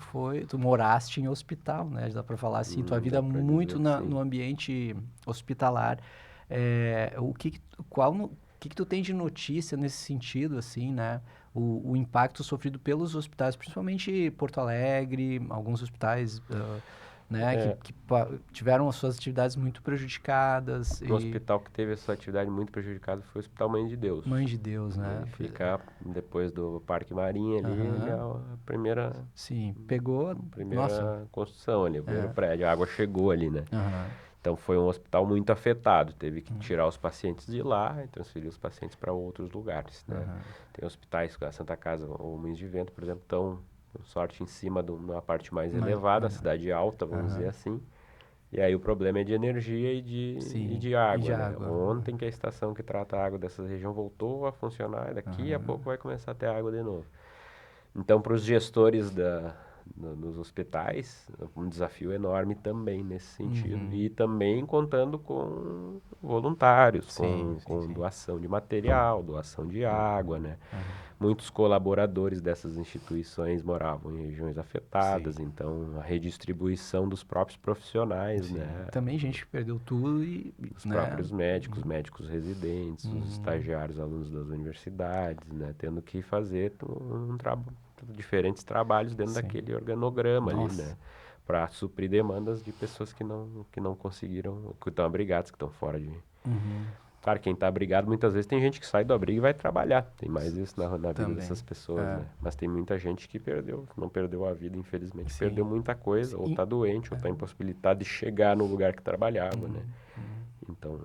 tu moraste em hospital, né, dá para falar assim, tua vida muito no ambiente hospitalar. O que tu tem de notícia nesse sentido, assim, né, o impacto sofrido pelos hospitais, principalmente Porto Alegre, alguns hospitais, né, que tiveram as suas atividades muito prejudicadas. O hospital que teve a sua atividade muito prejudicada foi o Hospital Mãe de Deus. Mãe de Deus, né? Ele fica depois do Parque Marinha ali, ele é a primeira... Sim, pegou... Primeira construção ali, o primeiro prédio, a água chegou ali, né? Então foi um hospital muito afetado, teve que tirar os pacientes de lá e transferir os pacientes para outros lugares, né? Tem hospitais, a Santa Casa ou Moinhos de Vento, por exemplo, estão, por sorte, em cima de uma parte mais elevada, a cidade alta, vamos dizer assim. E aí o problema é de energia e de água, né? Ontem que a estação que trata a água dessa região voltou a funcionar, daqui a pouco vai começar a ter água de novo. Então, para os gestores nos hospitais, um desafio enorme também nesse sentido. E também contando com voluntários, com doação de material, doação de água, né? Muitos colaboradores dessas instituições moravam em regiões afetadas, então a redistribuição dos próprios profissionais, né? Também gente que perdeu tudo e... Os próprios médicos, médicos residentes, os estagiários, alunos das universidades, né? Tendo que fazer diferentes trabalhos dentro daquele organograma ali, né? Para suprir demandas de pessoas que não conseguiram, que estão abrigadas, que estão fora de... Claro, quem está abrigado, muitas vezes tem gente que sai do abrigo e vai trabalhar. Tem mais isso na vida dessas pessoas, né? Mas tem muita gente que não perdeu a vida, infelizmente. Perdeu muita coisa, ou está doente, ou está impossibilitado de chegar no lugar que trabalhava, né? Então,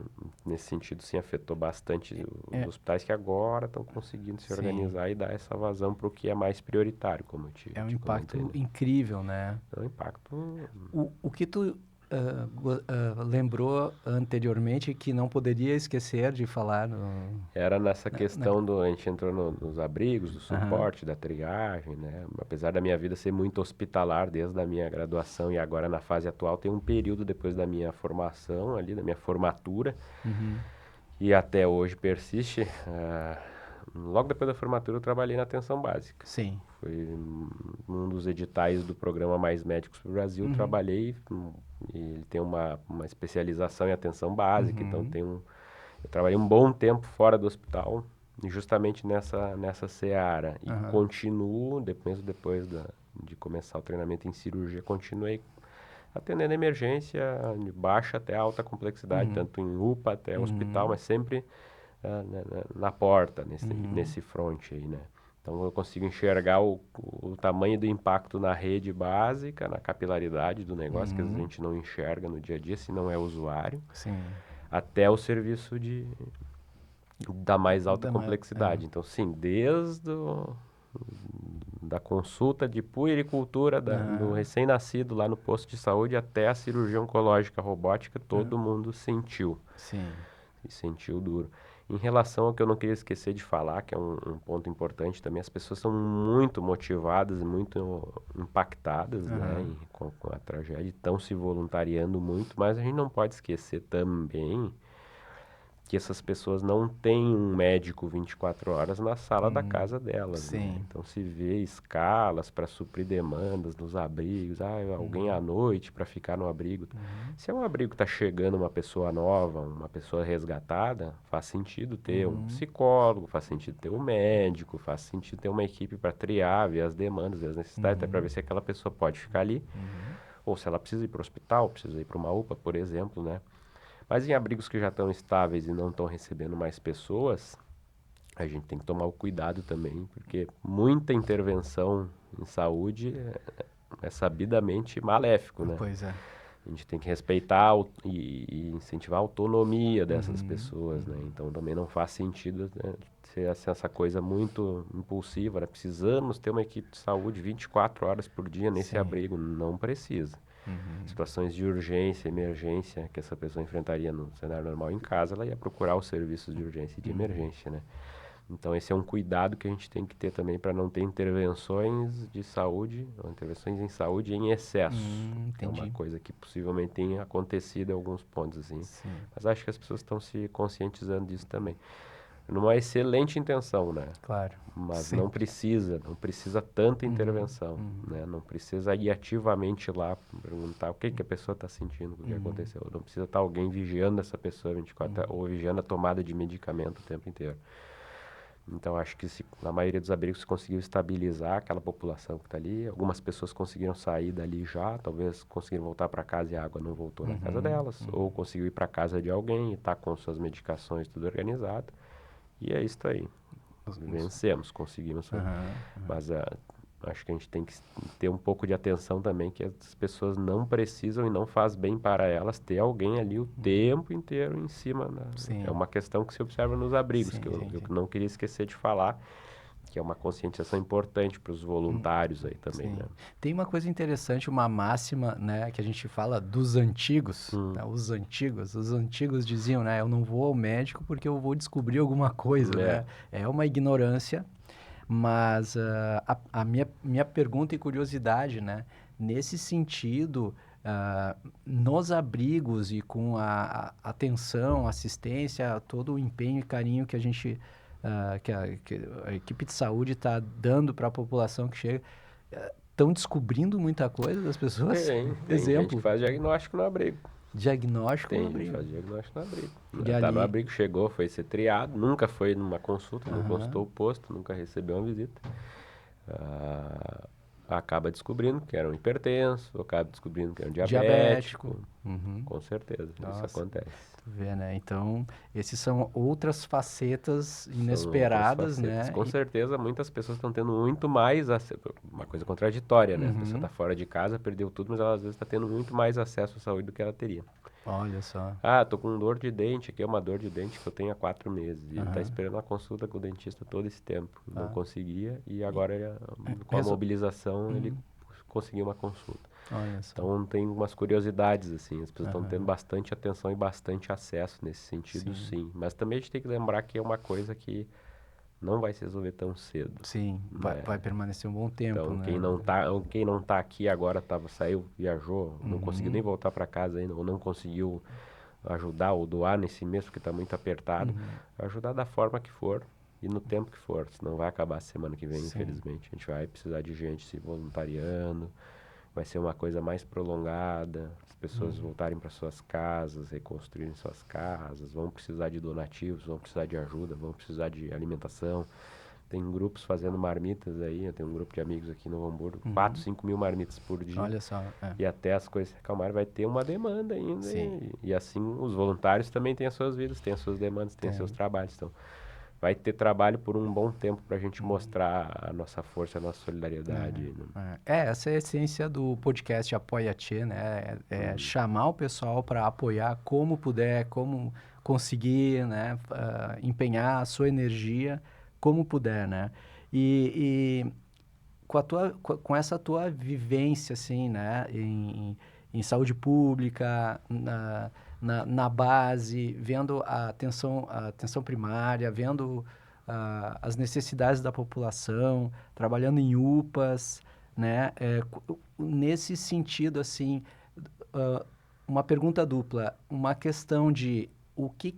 nesse sentido, sim, afetou bastante os hospitais que agora estão conseguindo se organizar e dar essa vazão para o que é mais prioritário, como eu te É um impacto comentei, né? incrível, né? É um impacto... O que tu lembrou anteriormente que não poderia esquecer de falar Era nessa questão a gente entrou nos abrigos, do suporte, da triagem, né? Apesar da minha vida ser muito hospitalar desde a minha graduação e agora na fase atual, tem um período depois da minha formação ali, da minha formatura, e até hoje persiste. Logo depois da formatura eu trabalhei na atenção básica. Sim. Foi um dos editais do programa Mais Médicos para o Brasil, trabalhei, e ele tem uma especialização em atenção básica, então eu trabalhei um bom tempo fora do hospital, justamente nessa seara. E continuo, depois de começar o treinamento em cirurgia, continuei atendendo emergência de baixa até alta complexidade, tanto em UPA até hospital, mas sempre na porta, nesse front aí, né? Então eu consigo enxergar o tamanho do impacto na rede básica, na capilaridade do negócio, que às vezes a gente não enxerga no dia a dia, se não é usuário, até o serviço da mais alta complexidade. Então, sim, desde da consulta de puericultura do recém-nascido lá no posto de saúde até a cirurgia oncológica robótica, todo mundo sentiu. Sim. E sentiu duro. Em relação ao que eu não queria esquecer de falar, que é um ponto importante também, as pessoas são muito motivadas e muito impactadas, né, com a tragédia, estão se voluntariando muito, mas a gente não pode esquecer também que essas pessoas não têm um médico 24 horas na sala da casa delas, né? Então se vê escalas para suprir demandas nos abrigos, alguém à noite para ficar no abrigo. Se é um abrigo que está chegando uma pessoa nova, uma pessoa resgatada, faz sentido ter um psicólogo, faz sentido ter um médico, faz sentido ter uma equipe para triar, ver as demandas, ver as necessidades, até para ver se aquela pessoa pode ficar ali, ou se ela precisa ir para o hospital, precisa ir para uma UPA, por exemplo, né? Mas em abrigos que já estão estáveis e não estão recebendo mais pessoas, a gente tem que tomar o cuidado também, porque muita intervenção em saúde é sabidamente maléfico, né? Pois é. A gente tem que respeitar e incentivar a autonomia dessas pessoas, né? Então também não faz sentido, né, ser essa coisa muito impulsiva, né? Precisamos ter uma equipe de saúde 24 horas por dia nesse abrigo. Não precisa. Situações de urgência, emergência que essa pessoa enfrentaria no cenário normal em casa, ela ia procurar os serviços de urgência e de emergência, né? Então esse é um cuidado que a gente tem que ter também para não ter intervenções de saúde, ou intervenções em saúde em excesso. É uma coisa que possivelmente tem acontecido em alguns pontos, assim. Mas acho que as pessoas estão se conscientizando disso também. Numa excelente intenção, né? Claro. Mas não precisa tanta intervenção, né? Não precisa ir ativamente lá perguntar o que a pessoa está sentindo, o que aconteceu. Não precisa estar alguém vigiando essa pessoa 24 horas, ou vigiando a tomada de medicamento o tempo inteiro. Então, acho que na maioria dos abrigos se conseguiu estabilizar aquela população que está ali. Algumas pessoas conseguiram sair dali já, talvez conseguiram voltar para casa e a água não voltou na casa delas, ou conseguiu ir para casa de alguém e está com suas medicações tudo organizado. E é isso aí. Vencemos, conseguimos. Mas acho que a gente tem que ter um pouco de atenção também, que as pessoas não precisam e não faz bem para elas ter alguém ali o tempo inteiro em cima. Né? É uma questão que se observa nos abrigos, que eu não queria esquecer de falar, que é uma conscientização importante para os voluntários aí também, né? Tem uma coisa interessante, uma máxima, né, que a gente fala dos antigos, né, os antigos diziam, né, eu não vou ao médico porque eu vou descobrir alguma coisa, né? É uma ignorância, Mas a minha pergunta e curiosidade, né? Nesse sentido, nos abrigos e com a atenção, assistência, todo o empenho e carinho que a gente, que a equipe de saúde está dando para a população que chega, estão descobrindo muita coisa das pessoas? Tem gente que Exemplo, faz diagnóstico no abrigo. diagnóstico no Tem gente que abrigo. faz diagnóstico no abrigo. E Tá no ali, abrigo, chegou, foi ser triado, nunca foi numa consulta, não aham, encostou o posto, nunca recebeu uma visita. Ah, acaba descobrindo que era um hipertenso, acaba descobrindo que era um diabético. diabético. Uhum. Com certeza, isso Nossa. acontece. Tu vê, né? Então, esses são outras facetas São inesperadas, outras facetas. né? Com certeza, muitas pessoas estão tendo muito mais acesso. Uma coisa contraditória, né? A pessoa está fora de casa, perdeu tudo, mas ela às vezes está tendo muito mais acesso à saúde do que ela teria. Olha só. Ah, tô com dor de dente, aqui é uma dor de dente que eu tenho há 4 meses. E ele tá Aham. esperando uma consulta com o dentista todo esse tempo. Não Ah. conseguia e agora, com a Resol- mobilização, ele conseguiu uma consulta. Olha só. Então tem umas curiosidades, assim, as pessoas estão Aham. tendo bastante atenção e bastante acesso nesse sentido, sim. Mas também a gente tem que lembrar que é uma coisa que não vai se resolver tão cedo. Sim, vai permanecer um bom tempo, Então, né? quem não tá aqui agora, saiu, viajou, não conseguiu nem voltar para casa ainda, ou não conseguiu ajudar ou doar nesse mês, porque está muito apertado, ajudar da forma que for e no tempo que for, senão vai acabar semana que vem, infelizmente. A gente vai precisar de gente se voluntariando, vai ser uma coisa mais prolongada, as pessoas voltarem para suas casas, reconstruírem suas casas, vão precisar de donativos, vão precisar de ajuda, vão precisar de alimentação. Tem grupos fazendo marmitas aí, eu tenho um grupo de amigos aqui no Novo Hamburgo, 4, 5 mil marmitas por dia. Olha só. E até as coisas se acalmarem, vai ter uma demanda ainda. Sim. E assim, os voluntários também têm as suas vidas, têm as suas demandas, têm os seus trabalhos. Então, vai ter trabalho por um bom tempo para a gente mostrar a nossa força, a nossa solidariedade. Né? Essa é a essência do podcast Apoia-te, né? É chamar o pessoal para apoiar como puder, como conseguir, né? Empenhar a sua energia como puder, né? E com essa tua vivência, assim, né? Em saúde pública, na base, vendo a atenção primária, vendo as necessidades da população, trabalhando em UPAs, né? Nesse sentido, assim, uma pergunta dupla, uma questão de o que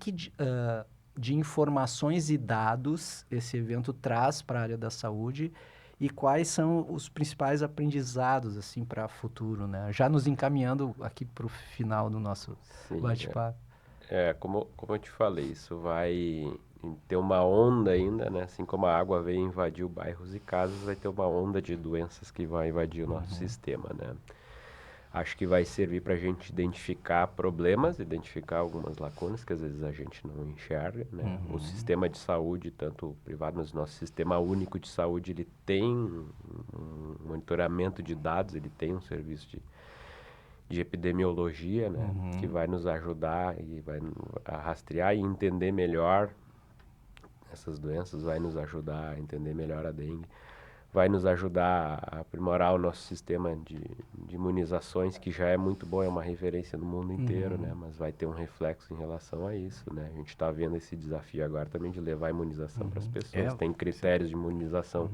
de informações e dados esse evento traz para a área da saúde e quais são os principais aprendizados assim para o futuro, né? Já nos encaminhando aqui para o final do nosso bate-papo. Como eu te falei, isso vai ter uma onda ainda, né? Assim como a água veio invadir bairros e casas, vai ter uma onda de doenças que vai invadir o nosso sistema, né? Acho que vai servir para a gente identificar problemas, identificar algumas lacunas que às vezes a gente não enxerga, né? O sistema de saúde, tanto o privado, mas o nosso sistema único de saúde, ele tem um monitoramento de dados, ele tem um serviço de epidemiologia, né? Que vai nos ajudar e vai a rastrear e entender melhor essas doenças, vai nos ajudar a entender melhor a dengue. Vai nos ajudar a aprimorar o nosso sistema de imunizações, que já é muito bom, é uma referência no mundo inteiro, né? Mas vai ter um reflexo em relação a isso, né? A gente está vendo esse desafio agora também de levar a imunização para as pessoas. Tem critérios de imunização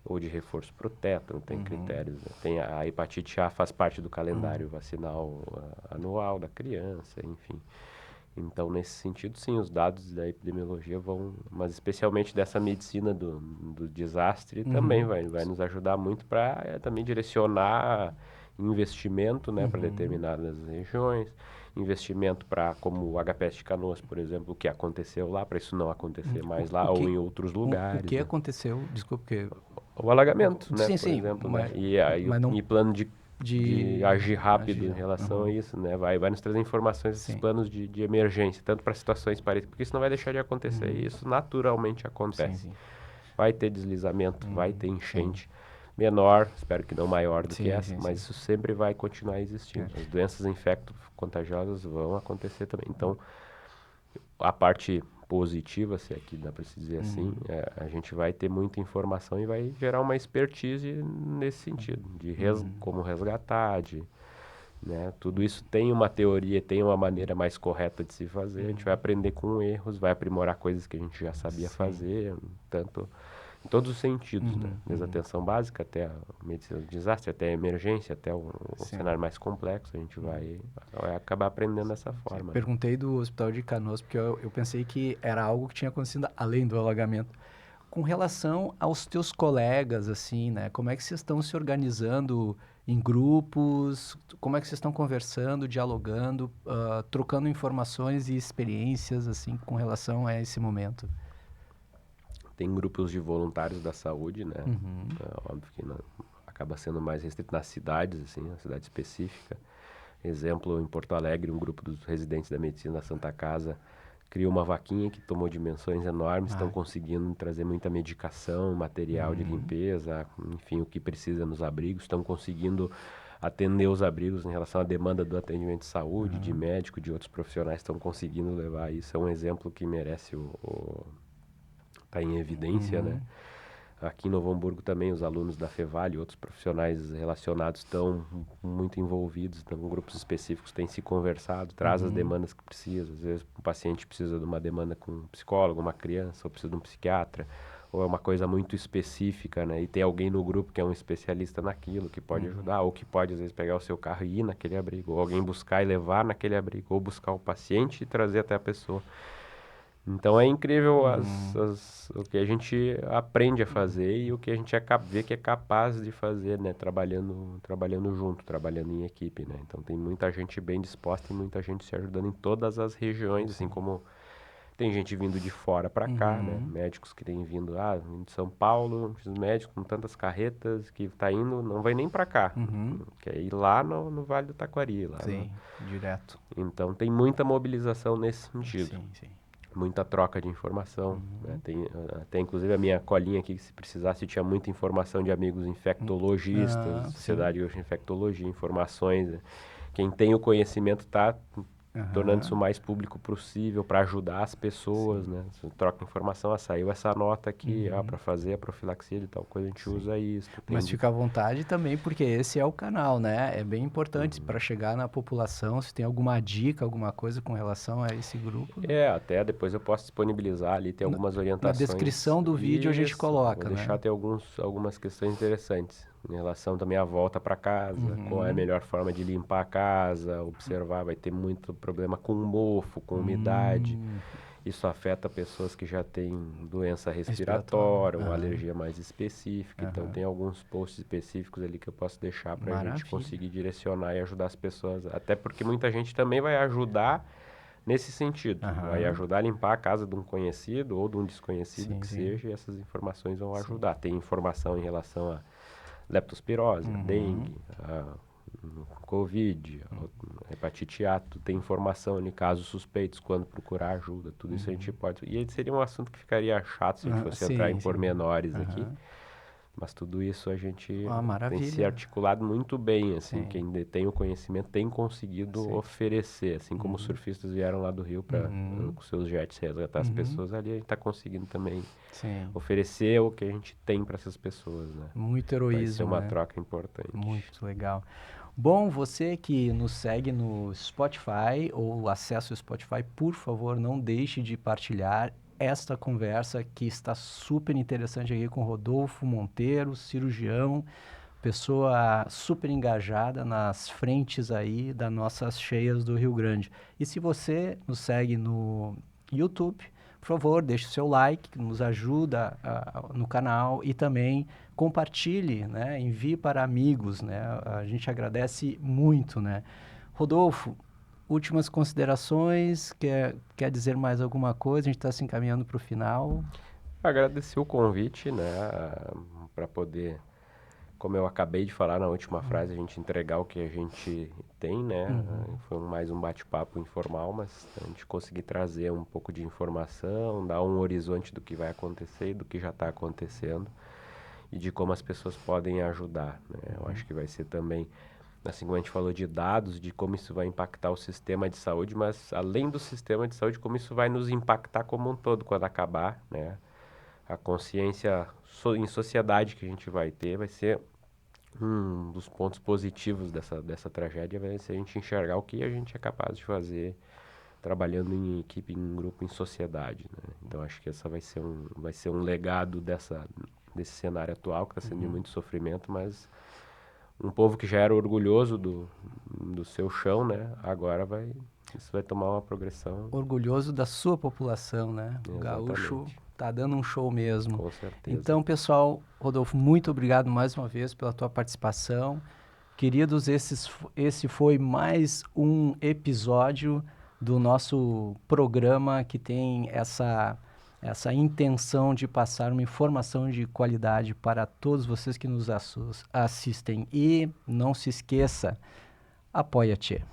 ou de reforço para o tétano, tem critérios. Né? Tem a hepatite A faz parte do calendário vacinal anual da criança, enfim. Então, nesse sentido, sim, os dados da epidemiologia vão, mas especialmente dessa medicina do desastre, também vai nos ajudar muito para também direcionar investimento, né, para determinadas regiões, investimento para, como o HPS de Canoas, por exemplo, o que aconteceu lá, para isso não acontecer mais lá ou em outros lugares. O que né? aconteceu? Desculpa, porque... O alagamento, né, por sim, exemplo, mas, né? E plano de agir rápido em relação a isso, né? Vai nos trazer informações, esses planos de emergência, tanto para situações parecidas, porque isso não vai deixar de acontecer, e isso naturalmente acontece. Vai ter deslizamento, vai ter enchente, menor, espero que não maior do que essa, mas isso sempre vai continuar existindo. As doenças infecto-contagiosas vão acontecer também. Então, a parte positiva, se aqui dá para se dizer assim, a gente vai ter muita informação e vai gerar uma expertise nesse sentido, de como resgatar, né? Tudo isso tem uma teoria, tem uma maneira mais correta de se fazer, a gente vai aprender com erros, vai aprimorar coisas que a gente já sabia fazer, tanto em todos os sentidos, né? Desde a atenção básica até a medicina do desastre, até a emergência, até o cenário mais complexo, a gente vai acabar aprendendo dessa forma. Né? Perguntei do Hospital de Canoas, porque eu pensei que era algo que tinha acontecido além do alagamento. Com relação aos teus colegas, assim, né? Como é que vocês estão se organizando em grupos? Como é que vocês estão conversando, dialogando, trocando informações e experiências, assim, com relação a esse momento? Tem grupos de voluntários da saúde, né? Óbvio que acaba sendo mais restrito nas cidades, assim, na cidade específica. Exemplo, em Porto Alegre, um grupo dos residentes da medicina da Santa Casa criou uma vaquinha que tomou dimensões enormes, estão conseguindo trazer muita medicação, material de limpeza, enfim, o que precisa nos abrigos, estão conseguindo atender os abrigos em relação à demanda do atendimento de saúde, de médico, de outros profissionais, estão conseguindo levar isso. É um exemplo que merece tá em evidência, né? Aqui em Novo Hamburgo também os alunos da Fevale e outros profissionais relacionados estão muito envolvidos, então grupos específicos têm se conversado, traz as demandas que precisa. Às vezes o paciente precisa de uma demanda com um psicólogo, uma criança, ou precisa de um psiquiatra, ou é uma coisa muito específica, né? E tem alguém no grupo que é um especialista naquilo, que pode ajudar, ou que pode às vezes pegar o seu carro e ir naquele abrigo, ou alguém buscar e levar naquele abrigo, ou buscar o paciente e trazer até a pessoa. Então é incrível o que a gente aprende a fazer e o que a gente vê que é capaz de fazer, né? Trabalhando junto, trabalhando em equipe, né? Então tem muita gente bem disposta e muita gente se ajudando em todas as regiões, assim como tem gente vindo de fora para cá, né? Médicos que têm vindo, vindo de São Paulo, os médicos com tantas carretas que tá indo, não vai nem para cá, quer ir lá no Vale do Taquari. Lá Direto. Então tem muita mobilização nesse sentido. Sim. Muita troca de informação, né? Tem inclusive a minha colinha aqui, que se precisasse, tinha muita informação de amigos infectologistas, Sociedade de Infectologia, informações. Né? Quem tem o conhecimento está tornando isso o mais público possível para ajudar as pessoas, né? Você troca informação, saiu essa nota aqui, para fazer a profilaxia de tal coisa, a gente usa isso. Mas fica à vontade também, porque esse é o canal, né? É bem importante para chegar na população, se tem alguma dica, alguma coisa com relação a esse grupo. Até depois eu posso disponibilizar ali, tem algumas orientações. Na descrição do vídeo a gente coloca, vou deixar ter algumas questões interessantes em relação também à volta para casa, qual é a melhor forma de limpar a casa, observar, vai ter muito problema com mofo, com umidade. Isso afeta pessoas que já têm doença respiratória, uma alergia mais específica. Então, tem alguns posts específicos ali que eu posso deixar para a gente conseguir direcionar e ajudar as pessoas. Até porque muita gente também vai ajudar nesse sentido. Vai ajudar a limpar a casa de um conhecido ou de um desconhecido seja, e essas informações vão ajudar. Tem informação em relação a leptospirose, a dengue, a Covid, hepatite A, tem informação em casos suspeitos, quando procurar ajuda, tudo isso a gente pode... E seria um assunto que ficaria chato se a gente fosse entrar em pormenores aqui, mas tudo isso a gente tem se articulado muito bem, assim, quem detém o conhecimento tem conseguido oferecer, assim como os surfistas vieram lá do Rio para com seus jets resgatar as pessoas ali, a gente está conseguindo também oferecer o que a gente tem para essas pessoas, né? Muito heroísmo, vai ser uma troca importante. Muito legal. Bom, você que nos segue no Spotify ou acessa o Spotify, por favor, não deixe de partilhar esta conversa que está super interessante aqui com Rodolfo Monteiro, cirurgião, pessoa super engajada nas frentes aí das nossas cheias do Rio Grande. E se você nos segue no YouTube, por favor, deixe o seu like, que nos ajuda no canal, e também compartilhe, né? Envie para amigos, né? A gente agradece muito, né? Rodolfo, últimas considerações, quer dizer mais alguma coisa? A gente está se encaminhando para o final. Agradecer o convite, né? Para poder, como eu acabei de falar na última frase, a gente entregar o que a gente tem, né? Foi mais um bate-papo informal, mas a gente conseguir trazer um pouco de informação, dar um horizonte do que vai acontecer e do que já está acontecendo e de como as pessoas podem ajudar, né? Eu acho que vai ser também, assim como a gente falou de dados, de como isso vai impactar o sistema de saúde, mas além do sistema de saúde, como isso vai nos impactar como um todo quando acabar, né? A consciência em sociedade que a gente vai ter vai ser um dos pontos positivos dessa tragédia, vai ser a gente enxergar o que a gente é capaz de fazer trabalhando em equipe, em grupo, em sociedade, né? Então acho que essa vai ser um legado desse cenário atual, que está sendo de muito sofrimento, mas um povo que já era orgulhoso do seu chão, né? Agora isso vai tomar uma progressão. Orgulhoso da sua população, né? O gaúcho tá dando um show mesmo. Com certeza. Então, pessoal, Rodolfo, muito obrigado mais uma vez pela tua participação. Queridos, esse foi mais um episódio do nosso programa que tem essa intenção de passar uma informação de qualidade para todos vocês que nos assistem. E não se esqueça, apoia-te.